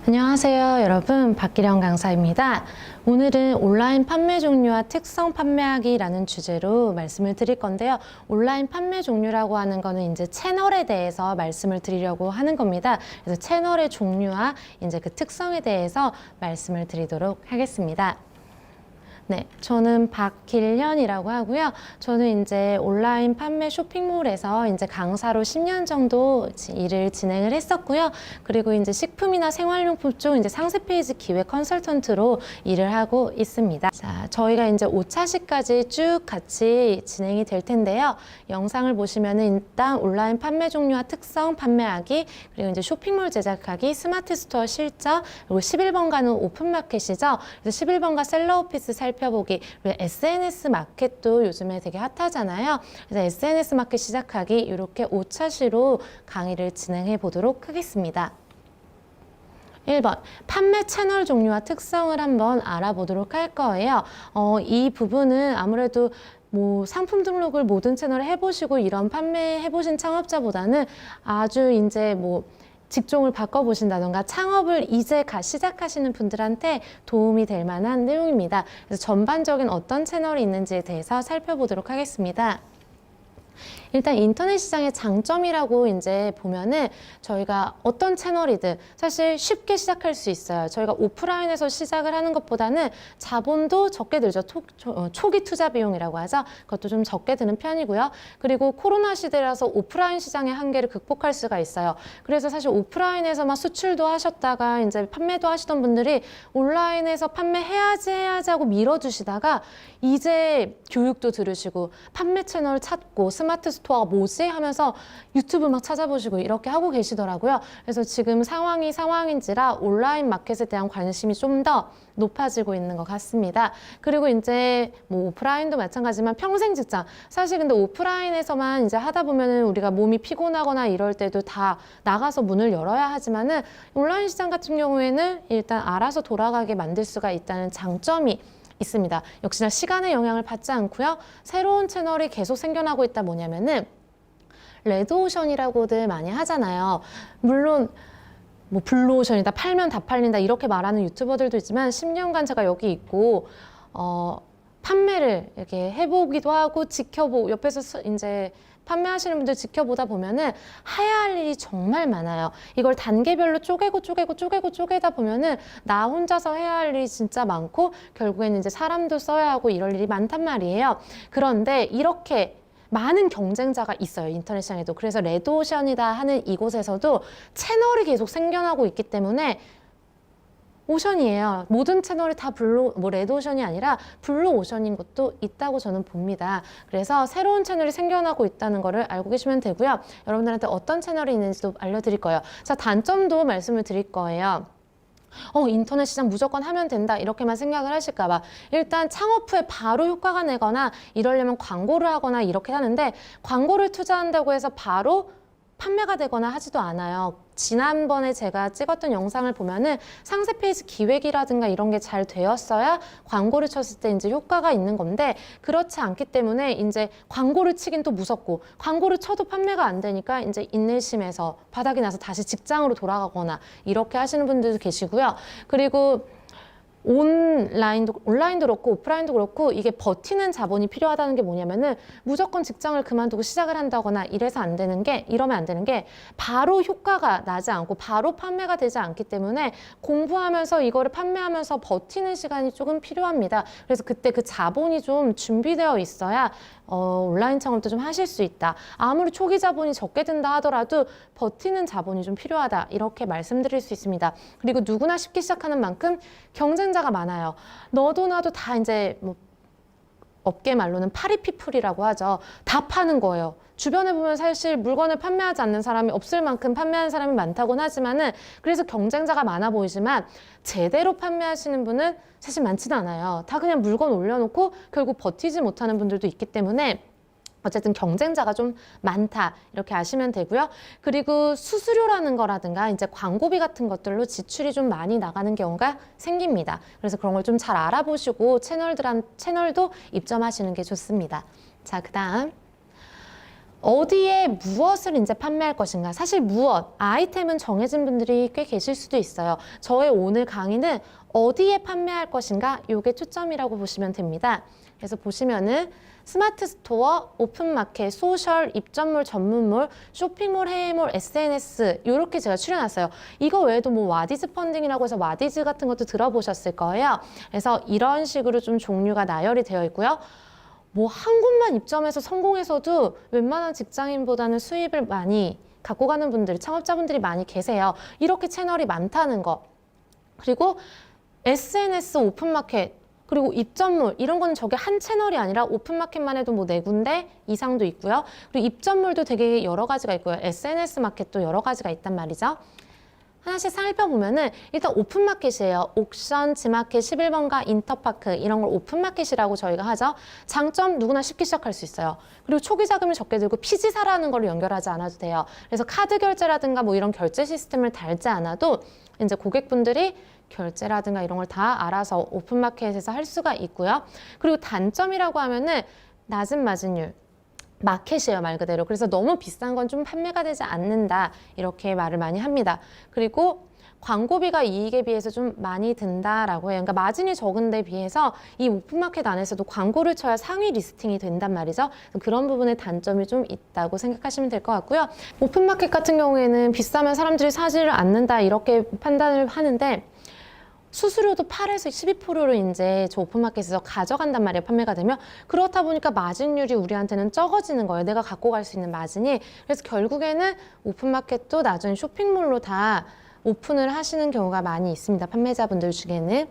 안녕하세요 여러분, 박기령 강사입니다. 오늘은 온라인 판매 종류와 특성 판매하기라는 주제로 말씀을 드릴 건데요. 온라인 판매 종류라고 하는 거는 이제 채널에 대해서 말씀을 드리려고 하는 겁니다. 그래서 채널의 종류와 이제 그 특성에 대해서 말씀을 드리도록 하겠습니다. 네, 저는 박길현이라고 하고요. 저는 이제 온라인 판매 쇼핑몰에서 이제 강사로 10년 정도 일을 진행을 했었고요. 그리고 이제 식품이나 생활용품 쪽 이제 상세 페이지 기획 컨설턴트로 일을 하고 있습니다. 자, 저희가 이제 5차시까지 쭉 같이 진행이 될 텐데요. 영상을 보시면은 일단 온라인 판매 종류와 특성 판매하기, 그리고 이제 쇼핑몰 제작하기, 스마트 스토어 실적, 그리고 11번가는 오픈마켓이죠. 그래서 11번가 셀러 오피스 살펴보기, 그리고 SNS 마켓도 요즘에 되게 핫하잖아요. 그래서 SNS 마켓 시작하기, 이렇게 5차시로 강의를 진행해 보도록 하겠습니다. 1번, 판매 채널 종류와 특성을 한번 알아보도록 할 거예요. 이 부분은 아무래도 뭐 상품 등록을 모든 채널에 해보시고 이런 판매 해보신 창업자보다는 아주 이제 뭐 직종을 바꿔보신다던가 창업을 이제 시작하시는 분들한테 도움이 될 만한 내용입니다. 그래서 전반적인 어떤 채널이 있는지에 대해서 살펴보도록 하겠습니다. 일단 인터넷 시장의 장점이라고 이제 보면은 저희가 어떤 채널이든 사실 쉽게 시작할 수 있어요. 저희가 오프라인에서 시작을 하는 것보다는 자본도 적게 들죠. 초기 투자 비용이라고 하죠. 그것도 좀 적게 드는 편이고요. 그리고 코로나 시대라서 오프라인 시장의 한계를 극복할 수가 있어요. 그래서 사실 오프라인에서만 수출도 하셨다가 이제 판매도 하시던 분들이 온라인에서 판매해야지 하고 밀어주시다가 이제 교육도 들으시고 판매 채널 찾고 스마트 스토어가 뭐지 하면서 유튜브 막 찾아보시고 이렇게 하고 계시더라고요. 그래서 지금 상황이 상황인지라 온라인 마켓에 대한 관심이 좀 더 높아지고 있는 것 같습니다. 그리고 이제 뭐 오프라인도 마찬가지지만 평생 직장, 사실 근데 오프라인에서만 이제 하다 보면은 우리가 몸이 피곤하거나 이럴 때도 다 나가서 문을 열어야 하지만은 온라인 시장 같은 경우에는 일단 알아서 돌아가게 만들 수가 있다는 장점이 있습니다. 역시나 시간의 영향을 받지 않고요. 새로운 채널이 계속 생겨나고 있다. 뭐냐면은 레드오션이라고들 많이 하잖아요. 물론 뭐 블루오션이다, 팔면 다 팔린다 이렇게 말하는 유튜버들도 있지만 10년간 제가 여기 있고 판매를 이렇게 해보기도 하고 지켜보고 옆에서 이제 판매하시는 분들 지켜보다 보면은 해야 할 일이 정말 많아요. 이걸 단계별로 쪼개다 보면은 나 혼자서 해야 할 일이 진짜 많고 결국에는 이제 사람도 써야 하고 이럴 일이 많단 말이에요. 그런데 이렇게 많은 경쟁자가 있어요, 인터넷 시장에도. 그래서 레드오션이다 하는 이곳에서도 채널이 계속 생겨나고 있기 때문에 오션이에요. 모든 채널이 다 레드오션이 아니라 블루오션인 것도 있다고 저는 봅니다. 그래서 새로운 채널이 생겨나고 있다는 거를 알고 계시면 되고요. 여러분들한테 어떤 채널이 있는지도 알려드릴 거예요. 자, 단점도 말씀을 드릴 거예요. 인터넷 시장 무조건 하면 된다 이렇게만 생각을 하실까 봐 일단 창업 후에 바로 효과가 내거나 이러려면 광고를 하거나 이렇게 하는데 광고를 투자한다고 해서 바로 판매가 되거나 하지도 않아요. 지난번에 제가 찍었던 영상을 보면은 상세 페이지 기획이라든가 이런 게 잘 되었어야 광고를 쳤을 때 이제 효과가 있는 건데 그렇지 않기 때문에 이제 광고를 치긴 또 무섭고 광고를 쳐도 판매가 안 되니까 이제 인내심에서 바닥이 나서 다시 직장으로 돌아가거나 이렇게 하시는 분들도 계시고요. 그리고 온라인도 그렇고 오프라인도 그렇고 이게 버티는 자본이 필요하다는 게 뭐냐면은 무조건 직장을 그만두고 시작을 한다거나 이러면 안 되는 게 바로 효과가 나지 않고 바로 판매가 되지 않기 때문에 공부하면서 이거를 판매하면서 버티는 시간이 조금 필요합니다. 그래서 그때 그 자본이 좀 준비되어 있어야 온라인 창업도 좀 하실 수 있다. 아무리 초기 자본이 적게 든다 하더라도 버티는 자본이 좀 필요하다. 이렇게 말씀드릴 수 있습니다. 그리고 누구나 쉽게 시작하는 만큼 경쟁자가 많아요. 너도 나도 다 이제 뭐 업계 말로는 파리피플이라고 하죠. 다 파는 거예요. 주변에 보면 사실 물건을 판매하지 않는 사람이 없을 만큼 판매하는 사람이 많다고는 하지만은 그래서 경쟁자가 많아 보이지만 제대로 판매하시는 분은 사실 많지는 않아요. 다 그냥 물건 올려놓고 결국 버티지 못하는 분들도 있기 때문에 어쨌든 경쟁자가 좀 많다 이렇게 아시면 되고요. 그리고 수수료라는 거라든가 이제 광고비 같은 것들로 지출이 좀 많이 나가는 경우가 생깁니다. 그래서 그런 걸 좀 잘 알아보시고 채널도 입점하시는 게 좋습니다. 자, 그다음 어디에 무엇을 이제 판매할 것인가. 사실 무엇, 아이템은 정해진 분들이 꽤 계실 수도 있어요. 저의 오늘 강의는 어디에 판매할 것인가, 이게 초점이라고 보시면 됩니다. 그래서 보시면은 스마트 스토어, 오픈마켓, 소셜, 입점몰, 전문몰, 쇼핑몰, 해외몰, SNS 이렇게 제가 추려놨어요. 이거 외에도 뭐 와디즈 펀딩이라고 해서 와디즈 같은 것도 들어보셨을 거예요. 그래서 이런 식으로 좀 종류가 나열이 되어 있고요. 뭐 한 곳만 입점해서 성공해서도 웬만한 직장인보다는 수입을 많이 갖고 가는 분들이, 창업자분들이 많이 계세요. 이렇게 채널이 많다는 거. 그리고 SNS, 오픈마켓, 그리고 입점몰 이런 거는 저게 한 채널이 아니라 오픈마켓만 해도 뭐 4군데 이상도 있고요. 그리고 입점몰도 되게 여러 가지가 있고요. SNS 마켓도 여러 가지가 있단 말이죠. 하나씩 살펴보면은 일단 오픈마켓이에요. 옥션, 지마켓, 11번가, 인터파크 이런 걸 오픈마켓이라고 저희가 하죠. 장점 누구나 쉽게 시작할 수 있어요. 그리고 초기 자금을 적게 들고 피지사라는 걸 연결하지 않아도 돼요. 그래서 카드 결제라든가 뭐 이런 결제 시스템을 달지 않아도 이제 고객분들이 결제라든가 이런 걸 다 알아서 오픈마켓에서 할 수가 있고요. 그리고 단점이라고 하면은 낮은 마진율. 마켓이에요, 말 그대로. 그래서 너무 비싼 건 좀 판매가 되지 않는다 이렇게 말을 많이 합니다. 그리고 광고비가 이익에 비해서 좀 많이 든다라고 해요. 그러니까 마진이 적은 데 비해서 이 오픈마켓 안에서도 광고를 쳐야 상위 리스팅이 된단 말이죠. 그런 부분에 단점이 좀 있다고 생각하시면 될 것 같고요. 오픈마켓 같은 경우에는 비싸면 사람들이 사지를 않는다 이렇게 판단을 하는데 수수료도 8에서 12%를 이제 저 오픈마켓에서 가져간단 말이에요. 판매가 되면. 그렇다 보니까 마진율이 우리한테는 적어지는 거예요. 내가 갖고 갈 수 있는 마진이. 그래서 결국에는 오픈마켓도 나중에 쇼핑몰로 다 오픈을 하시는 경우가 많이 있습니다. 판매자분들 중에는.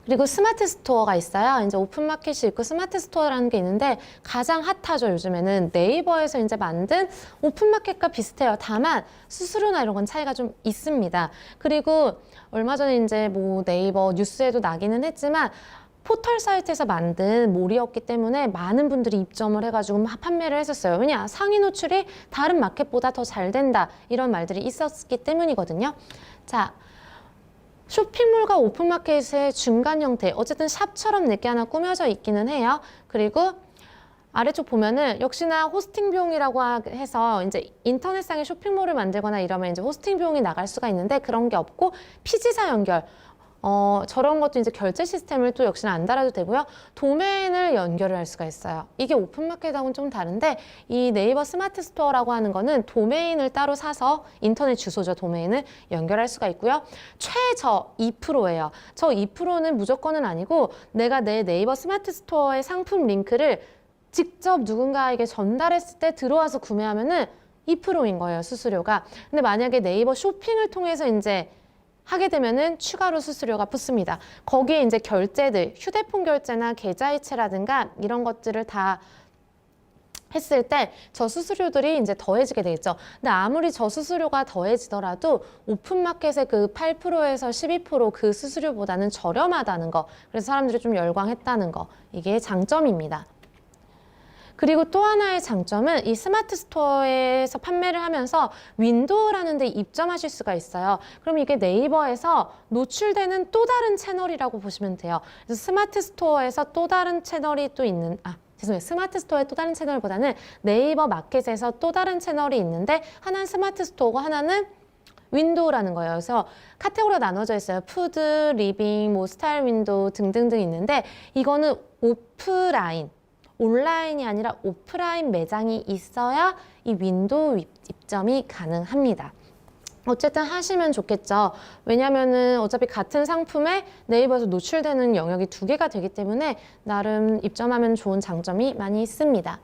그리고 스마트 스토어가 있어요. 이제 오픈마켓이 있고 스마트 스토어라는 게 있는데 가장 핫하죠. 요즘에는 네이버에서 이제 만든 오픈마켓과 비슷해요. 다만 수수료나 이런 건 차이가 좀 있습니다. 그리고 얼마 전에 이제 뭐 네이버 뉴스에도 나기는 했지만 포털 사이트에서 만든 몰이었기 때문에 많은 분들이 입점을 해가지고 막 판매를 했었어요. 왜냐? 상위 노출이 다른 마켓보다 더 잘 된다. 이런 말들이 있었기 때문이거든요. 자. 쇼핑몰과 오픈마켓의 중간 형태, 어쨌든 샵처럼 내게 하나 꾸며져 있기는 해요. 그리고 아래쪽 보면은 역시나 호스팅 비용이라고 해서 이제 인터넷상에 쇼핑몰을 만들거나 이러면 이제 호스팅 비용이 나갈 수가 있는데 그런 게 없고 피지사 연결. 저런 것도 이제 결제 시스템을 또 역시나 안 달아도 되고요. 도메인을 연결을 할 수가 있어요. 이게 오픈마켓하고는 좀 다른데 이 네이버 스마트 스토어라고 하는 거는 도메인을 따로 사서 인터넷 주소죠. 도메인을 연결할 수가 있고요. 최저 2%예요. 저 2%는 무조건은 아니고 내가 내 네이버 스마트 스토어의 상품 링크를 직접 누군가에게 전달했을 때 들어와서 구매하면은 2%인 거예요. 수수료가. 근데 만약에 네이버 쇼핑을 통해서 이제 하게 되면은 추가로 수수료가 붙습니다. 거기에 이제 결제들, 휴대폰 결제나 계좌이체라든가 이런 것들을 다 했을 때 저 수수료들이 이제 더해지게 되겠죠. 근데 아무리 저 수수료가 더해지더라도 오픈마켓의 그 8%에서 12%그 수수료보다는 저렴하다는 거. 그래서 사람들이 좀 열광했다는 거. 이게 장점입니다. 그리고 또 하나의 장점은 이 스마트 스토어에서 판매를 하면서 윈도우라는 데 입점하실 수가 있어요. 그럼 이게 네이버에서 노출되는 또 다른 채널이라고 보시면 돼요. 그래서 스마트 스토어에서 또 다른 채널이 또 있는, 죄송해요. 스마트 스토어의 또 다른 채널보다는 네이버 마켓에서 또 다른 채널이 있는데 하나는 스마트 스토어고 하나는 윈도우라는 거예요. 그래서 카테고리가 나눠져 있어요. 푸드, 리빙, 뭐 스타일 윈도우 등등등 있는데 이거는 오프라인. 온라인이 아니라 오프라인 매장이 있어야 이 윈도우 입점이 가능합니다. 어쨌든 하시면 좋겠죠. 왜냐면은 어차피 같은 상품에 네이버에서 노출되는 영역이 2개가 되기 때문에 나름 입점하면 좋은 장점이 많이 있습니다.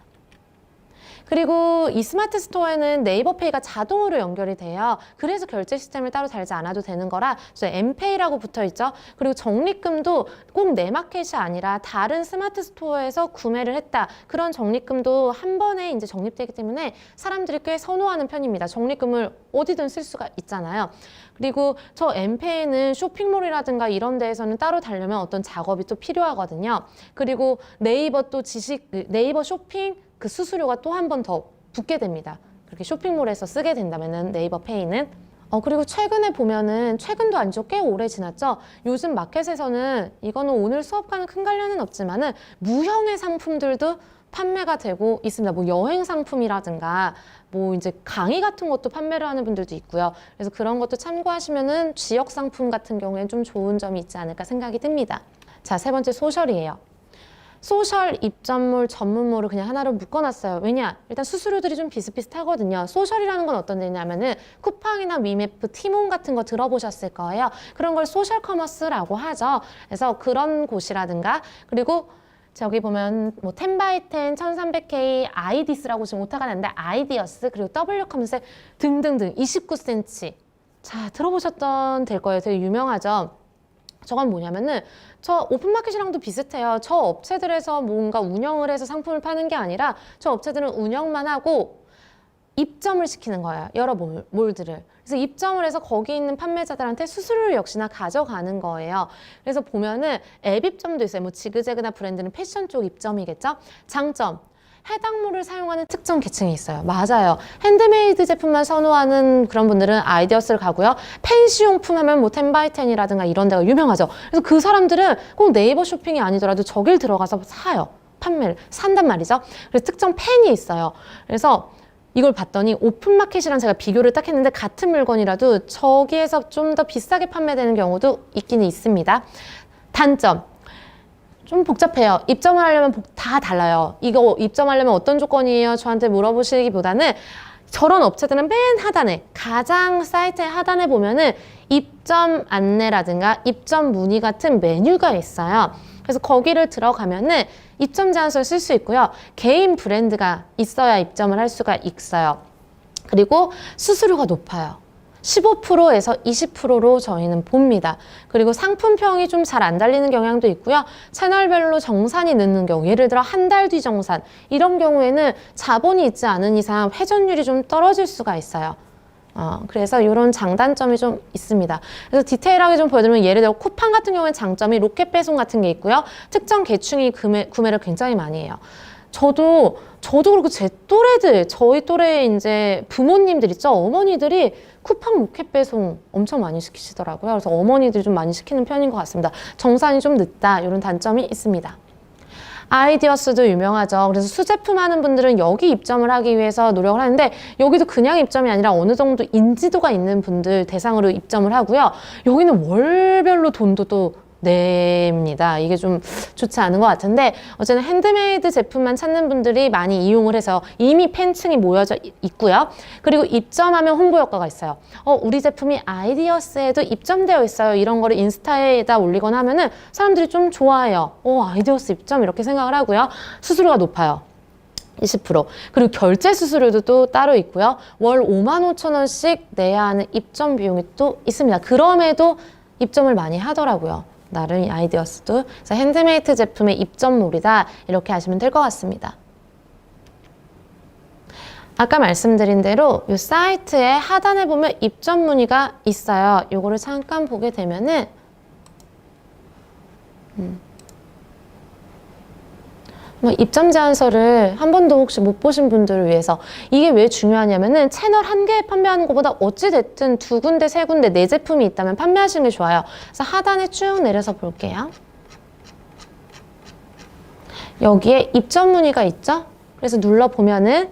그리고 이 스마트 스토어에는 네이버페이가 자동으로 연결이 돼요. 그래서 결제 시스템을 따로 달지 않아도 되는 거라 엠페이라고 붙어 있죠. 그리고 적립금도 꼭 내 마켓이 아니라 다른 스마트 스토어에서 구매를 했다. 그런 적립금도 한 번에 이제 적립되기 때문에 사람들이 꽤 선호하는 편입니다. 적립금을 어디든 쓸 수가 있잖아요. 그리고 저 엠페이는 쇼핑몰이라든가 이런 데에서는 따로 달려면 어떤 작업이 또 필요하거든요. 그리고 네이버 또 네이버 쇼핑 그 수수료가 또 한 번 더 붙게 됩니다. 그렇게 쇼핑몰에서 쓰게 된다면은 네이버 페이는. 그리고 최근에 보면은, 최근도 아니죠. 꽤 오래 지났죠. 요즘 마켓에서는, 이거는 오늘 수업과는 큰 관련은 없지만은 무형의 상품들도 판매가 되고 있습니다. 뭐 여행 상품이라든가 뭐 이제 강의 같은 것도 판매를 하는 분들도 있고요. 그래서 그런 것도 참고하시면은 지역 상품 같은 경우에는 좀 좋은 점이 있지 않을까 생각이 듭니다. 자, 세 번째 소셜이에요. 소셜 입점물, 전문몰을 그냥 하나로 묶어놨어요. 왜냐? 일단 수수료들이 좀 비슷비슷하거든요. 소셜이라는 건 어떤 데냐면은 쿠팡이나 위메프, 티몬 같은 거 들어보셨을 거예요. 그런 걸 소셜 커머스라고 하죠. 그래서 그런 곳이라든가, 그리고 저기 보면 뭐 10x10, 1300K, 아이디스라고 지금 오타가 났는데 아이디어스, 그리고 W컴셋 등등등 29cm. 자, 들어보셨던 될 거예요. 되게 유명하죠. 저건 뭐냐면은 저 오픈마켓이랑도 비슷해요. 저 업체들에서 뭔가 운영을 해서 상품을 파는 게 아니라 저 업체들은 운영만 하고 입점을 시키는 거예요. 여러 몰들을. 그래서 입점을 해서 거기 있는 판매자들한테 수수료를 역시나 가져가는 거예요. 그래서 보면은 앱 입점도 있어요. 뭐 지그재그나 브랜드는 패션 쪽 입점이겠죠. 장점. 해당 몰을 사용하는 특정 계층이 있어요. 맞아요. 핸드메이드 제품만 선호하는 그런 분들은 아이디어스를 가고요. 펜시용품 하면 뭐 10x10이라든가 이런 데가 유명하죠. 그래서 그 사람들은 꼭 네이버 쇼핑이 아니더라도 저길 들어가서 사요. 판매를 산단 말이죠. 그래서 특정 펜이 있어요. 그래서 이걸 봤더니 오픈마켓이랑 제가 비교를 딱 했는데 같은 물건이라도 저기에서 좀 더 비싸게 판매되는 경우도 있기는 있습니다. 단점. 좀 복잡해요. 입점을 하려면 다 달라요. 이거 입점하려면 어떤 조건이에요? 저한테 물어보시기보다는 저런 업체들은 맨 하단에, 가장 사이트의 하단에 보면은 입점 안내라든가 입점 문의 같은 메뉴가 있어요. 그래서 거기를 들어가면은 입점 제안서를 쓸 수 있고요. 개인 브랜드가 있어야 입점을 할 수가 있어요. 그리고 수수료가 높아요. 15%에서 20%로 저희는 봅니다. 그리고 상품평이 좀 잘 안 달리는 경향도 있고요. 채널별로 정산이 늦는 경우, 예를 들어 한 달 뒤 정산, 이런 경우에는 자본이 있지 않은 이상 회전율이 좀 떨어질 수가 있어요. 그래서 이런 장단점이 좀 있습니다. 그래서 디테일하게 좀 보여드리면, 예를 들어 쿠팡 같은 경우는 장점이 로켓 배송 같은 게 있고요. 특정 계층이 구매를 굉장히 많이 해요. 저도 그렇고 제 또래들, 저희 또래 이제 부모님들 있죠. 어머니들이 쿠팡 로켓 배송 엄청 많이 시키시더라고요. 그래서 어머니들이 좀 많이 시키는 편인 것 같습니다. 정산이 좀 늦다, 이런 단점이 있습니다. 아이디어스도 유명하죠. 그래서 수제품 하는 분들은 여기 입점을 하기 위해서 노력을 하는데, 여기도 그냥 입점이 아니라 어느 정도 인지도가 있는 분들 대상으로 입점을 하고요. 여기는 월별로 돈도 또 냅니다. 이게 좀 좋지 않은 것 같은데, 어쨌든 핸드메이드 제품만 찾는 분들이 많이 이용을 해서 이미 팬층이 모여져 있고요. 그리고 입점하면 홍보 효과가 있어요. 우리 제품이 아이디어스에도 입점되어 있어요. 이런 거를 인스타에다 올리거나 하면은 사람들이 좀 좋아해요. 아이디어스 입점, 이렇게 생각을 하고요. 수수료가 높아요. 20%. 그리고 결제 수수료도 또 따로 있고요. 월 55,000원씩 내야 하는 입점 비용이 또 있습니다. 그럼에도 입점을 많이 하더라고요. 나름 아이디어스도. 그래서 핸드메이드 제품의 입점몰이다, 이렇게 하시면 될 것 같습니다. 아까 말씀드린 대로 이 사이트의 하단에 보면 입점 문의가 있어요. 요거를 잠깐 보게 되면은 입점 제안서를 한 번도 혹시 못 보신 분들을 위해서, 이게 왜 중요하냐면은 채널 한 개에 판매하는 것보다 어찌됐든 두 군데, 세 군데, 네 제품이 있다면 판매하시는 게 좋아요. 그래서 하단에 쭉 내려서 볼게요. 여기에 입점 문의가 있죠? 그래서 눌러보면은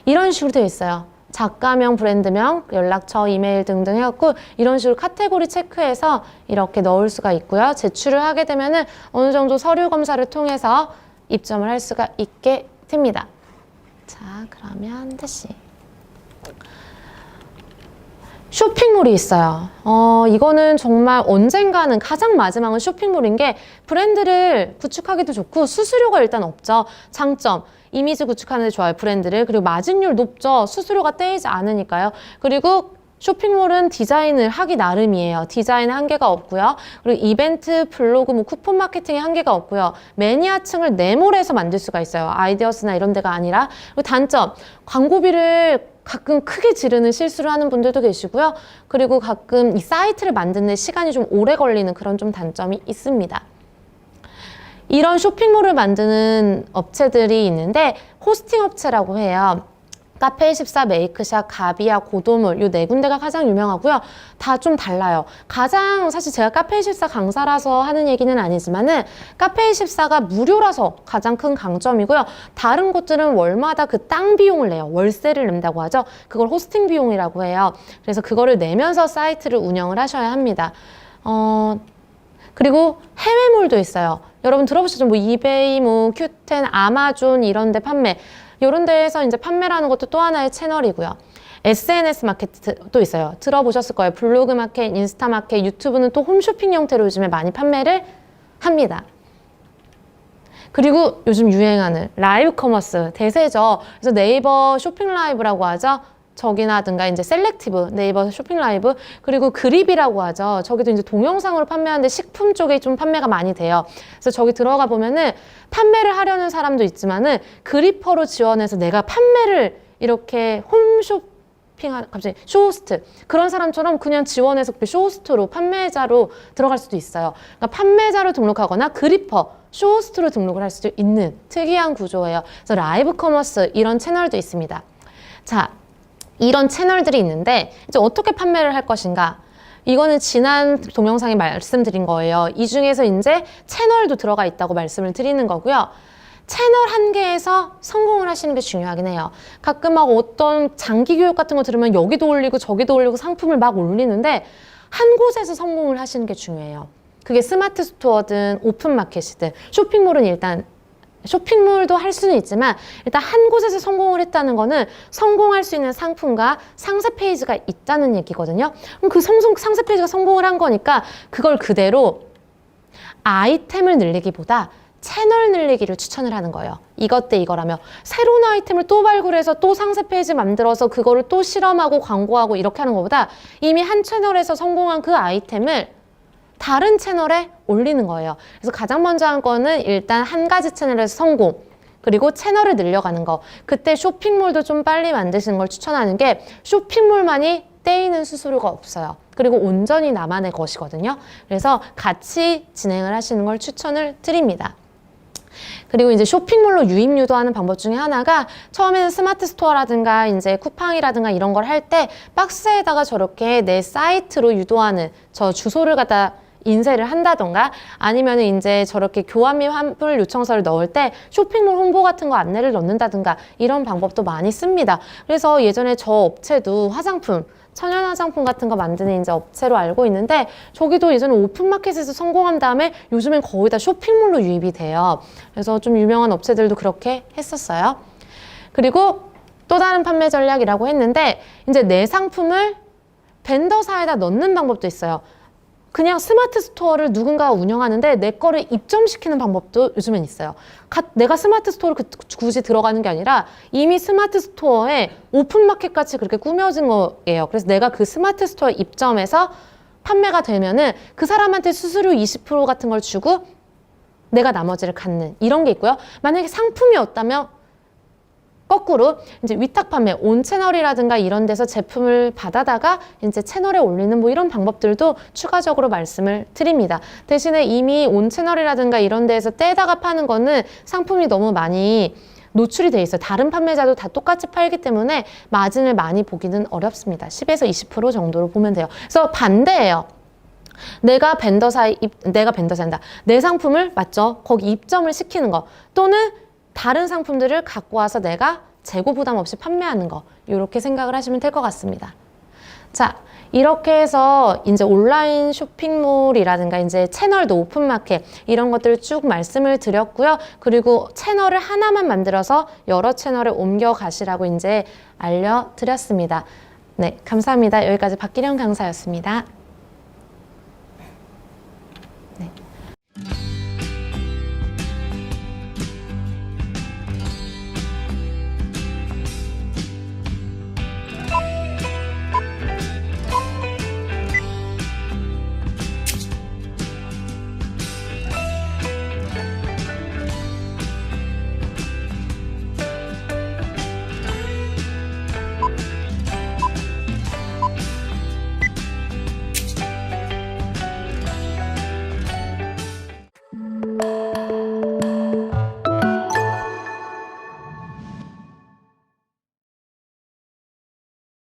이런 식으로 되어 있어요. 작가명, 브랜드명, 연락처, 이메일 등등 해갖고 이런 식으로 카테고리 체크해서 이렇게 넣을 수가 있고요. 제출을 하게 되면은 어느 정도 서류 검사를 통해서 입점을 할 수가 있게 됩니다. 자, 그러면 다시 쇼핑몰이 있어요. 이거는 정말 언젠가는, 가장 마지막은 쇼핑몰인 게 브랜드를 구축하기도 좋고 수수료가 일단 없죠. 장점, 이미지 구축하는 데 좋아요, 브랜드를. 그리고 마진율 높죠. 수수료가 떼이지 않으니까요. 그리고 쇼핑몰은 디자인을 하기 나름이에요. 디자인 한계가 없고요. 그리고 이벤트, 블로그, 뭐 쿠폰 마케팅의 한계가 없고요. 매니아층을 내몰에서 만들 수가 있어요. 아이디어스나 이런 데가 아니라. 그리고 단점, 광고비를 가끔 크게 지르는 실수를 하는 분들도 계시고요. 그리고 가끔 이 사이트를 만드는 데 시간이 좀 오래 걸리는 그런 좀 단점이 있습니다. 이런 쇼핑몰을 만드는 업체들이 있는데 호스팅 업체라고 해요. 카페24, 메이크샵, 가비아, 고도물 요 네 군데가 가장 유명하고요. 다 좀 달라요. 가장 사실 제가 카페24 강사라서 하는 얘기는 아니지만은 카페24가 무료라서 가장 큰 강점이고요. 다른 곳들은 월마다 그 땅 비용을 내요. 월세를 낸다고 하죠. 그걸 호스팅 비용이라고 해요. 그래서 그거를 내면서 사이트를 운영을 하셔야 합니다. 그리고 해외몰도 있어요. 여러분 들어보셨죠? 뭐 이베이, 뭐 큐텐, 아마존 이런 데 판매. 이런 데에서 이제 판매라는 것도 또 하나의 채널이고요. SNS 마켓도 있어요. 들어보셨을 거예요. 블로그 마켓, 인스타 마켓, 유튜브는 또 홈쇼핑 형태로 요즘에 많이 판매를 합니다. 그리고 요즘 유행하는 라이브 커머스 대세죠. 그래서 네이버 쇼핑 라이브라고 하죠. 저기나든가 이제 셀렉티브, 네이버 쇼핑 라이브, 그리고 그립이라고 하죠. 저기도 이제 동영상으로 판매하는데 식품 쪽에 좀 판매가 많이 돼요. 그래서 저기 들어가 보면은 판매를 하려는 사람도 있지만은 그리퍼로 지원해서 내가 판매를 이렇게 갑자기 쇼호스트 그런 사람처럼 그냥 지원해서 쇼호스트로 판매자로 들어갈 수도 있어요. 그러니까 판매자로 등록하거나 그리퍼, 쇼호스트로 등록을 할 수도 있는 특이한 구조예요. 그래서 라이브 커머스 이런 채널도 있습니다. 자, 이런 채널들이 있는데 이제 어떻게 판매를 할 것인가? 이거는 지난 동영상에 말씀드린 거예요. 이 중에서 이제 채널도 들어가 있다고 말씀을 드리는 거고요. 채널 한 개에서 성공을 하시는 게 중요하긴 해요. 가끔 막 어떤 장기 교육 같은 거 들으면 여기도 올리고 저기도 올리고 상품을 막 올리는데 한 곳에서 성공을 하시는 게 중요해요. 그게 스마트 스토어든 오픈 마켓이든 쇼핑몰은 일단 쇼핑몰도 할 수는 있지만 일단 한 곳에서 성공을 했다는 거는 성공할 수 있는 상품과 상세 페이지가 있다는 얘기거든요. 그럼 그 상세 페이지가 성공을 한 거니까 그걸 그대로 아이템을 늘리기보다 채널 늘리기를 추천을 하는 거예요. 이것 대 이거라며 새로운 아이템을 또 발굴해서 또 상세 페이지 만들어서 그거를 또 실험하고 광고하고 이렇게 하는 것보다 이미 한 채널에서 성공한 그 아이템을 다른 채널에 올리는 거예요. 그래서 가장 먼저 한 거는 일단 한 가지 채널에서 성공, 그리고 채널을 늘려가는 거. 그때 쇼핑몰도 좀 빨리 만드시는 걸 추천하는 게 쇼핑몰만이 떼이는 수수료가 없어요. 그리고 온전히 나만의 것이거든요. 그래서 같이 진행을 하시는 걸 추천을 드립니다. 그리고 이제 쇼핑몰로 유입 유도하는 방법 중에 하나가 처음에는 스마트 스토어라든가 이제 쿠팡이라든가 이런 걸 할 때 박스에다가 저렇게 내 사이트로 유도하는 저 주소를 갖다 인쇄를 한다던가 아니면 이제 저렇게 교환 및 환불 요청서를 넣을 때 쇼핑몰 홍보 같은 거 안내를 넣는다든가 이런 방법도 많이 씁니다. 그래서 예전에 저 업체도 화장품 천연 화장품 같은 거 만드는 이제 업체로 알고 있는데 저기도 예전에 오픈마켓에서 성공한 다음에 요즘엔 거의 다 쇼핑몰로 유입이 돼요. 그래서 좀 유명한 업체들도 그렇게 했었어요. 그리고 또 다른 판매 전략이라고 했는데 이제 내 상품을 벤더사에다 넣는 방법도 있어요. 그냥 스마트 스토어를 누군가가 운영하는데 내 거를 입점시키는 방법도 요즘엔 있어요. 내가 스마트 스토어를 굳이 들어가는 게 아니라 이미 스마트 스토어에 오픈마켓 같이 그렇게 꾸며진 거예요. 그래서 내가 그 스마트 스토어에 입점해서 판매가 되면은 그 사람한테 수수료 20% 같은 걸 주고 내가 나머지를 갖는 이런 게 있고요. 만약에 상품이었다면 거꾸로 이제 위탁 판매, 온 채널이라든가 이런 데서 제품을 받아다가 이제 채널에 올리는 뭐 이런 방법들도 추가적으로 말씀을 드립니다. 대신에 이미 온 채널이라든가 이런 데에서 떼다가 파는 거는 상품이 너무 많이 노출이 돼 있어요. 다른 판매자도 다 똑같이 팔기 때문에 마진을 많이 보기는 어렵습니다. 10에서 20% 정도로 보면 돼요. 그래서 반대예요. 내가 벤더사한다. 내 상품을 맞죠? 거기 입점을 시키는 거 또는 다른 상품들을 갖고 와서 내가 재고 부담 없이 판매하는 거 이렇게 생각을 하시면 될 것 같습니다. 자, 이렇게 해서 이제 온라인 쇼핑몰이라든가 이제 채널도 오픈마켓 이런 것들을 쭉 말씀을 드렸고요. 그리고 채널을 하나만 만들어서 여러 채널에 옮겨 가시라고 이제 알려드렸습니다. 네, 감사합니다. 여기까지 박기령 강사였습니다.